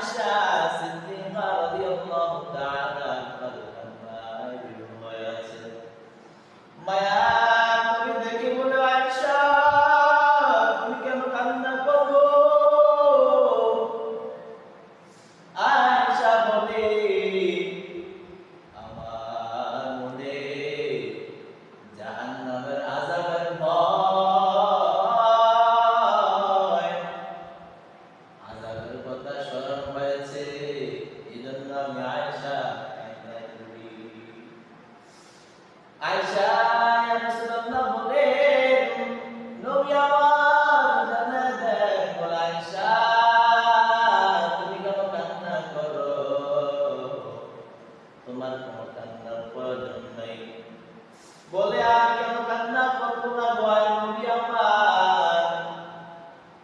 আয়েশা সিদ্দিকা রাদিয়াল্লাহু তাআলা আনহার হয়ে আছে। মায়ার নবী দেখে বলে, আয়েশা তুমি কেন কান্না করো? আয়েশা বলে, আমার মনে জাহান্নামের আযাবের ভয়, আযাবের কথা স্মরণ হয়েছে, এজন্য আমি আয়েশা কান্না করি। আয়েশা ইয়া রাসূলুল্লাহ বলে, নবী আমার জানায় দেন, বলে আয়েশা তুমি কেন কান্না করো? তোমার কোনো কান্নার প্রয়োজন নাই। বলে, আমি কেন কান্না করবো না গো নবী আমার,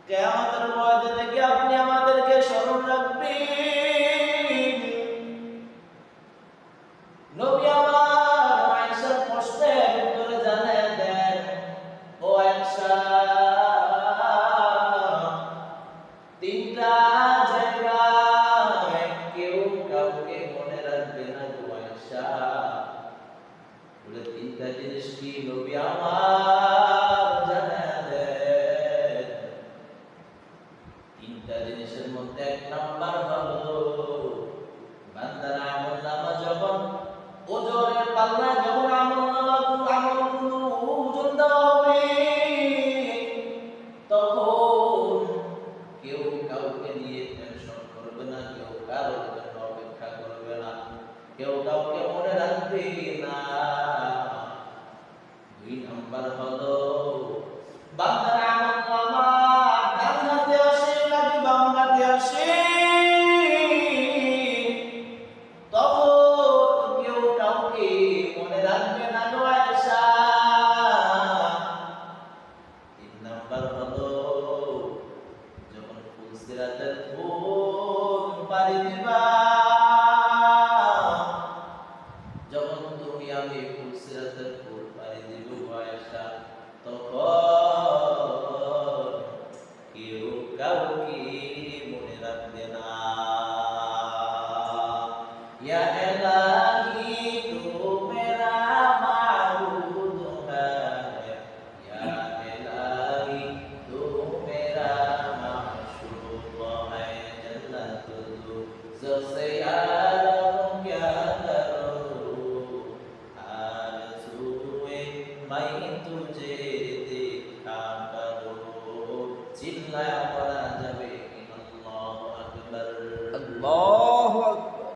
কিয়ামতের ময়দানে কি আপনি আমাদেরকে স্মরণ রাখবেন? নবী আমার আয়েশার প্রশ্নের উত্তরে জানায় দেন, ও আয়েশা তিনটা জায়গায় কেউ কাউকে মনে রাখবে না গো আয়েশা। বলে, তিনটা জিনিস কি নবী আমার জানায় দেন। তিনটা জিনিসের মধ্যে এক নাম্বার হলো, বান্দার আমলনামা যখন ওজনের পাল্লায় যখন আমলগুলো ওজন দেওয়া হবে, তখন কেউ কাউকে নিয়ে টেনশন করবে না, কেউ কারোর জন্য অপেক্ষা করবে না, কেউ কাউকে মনে রাখবে না। দুই নাম্বার হলো, বান্দার আমলনামা ডান হাতে আসে নাকি বাম হাতে আসে, তখন কেউ কাউকে মনে রাখবে না গো আয়েশা। তিন নাম্বার হলো, যখন ফুলসিরাতের ফুল পাড়ি দিবা, যখন তুমি আমি ফুলসিরাতের ফুল পাড়ি দিব আয়েশা, তখন কেউ কাউকে মনে রাখবে না। ইয়া ইলাহি তু মেরা মাবুদ হ্যায়, ইয়া ইলাহি তু মেরা মাশূক হ্যায়, জান্নাত জসে আলম ক্যা করো, আরজুয়ে मैं तुझे देखा करूं, चिल्लाया पड़ा जाबे, अल्लाहु अकबर। अल्लाह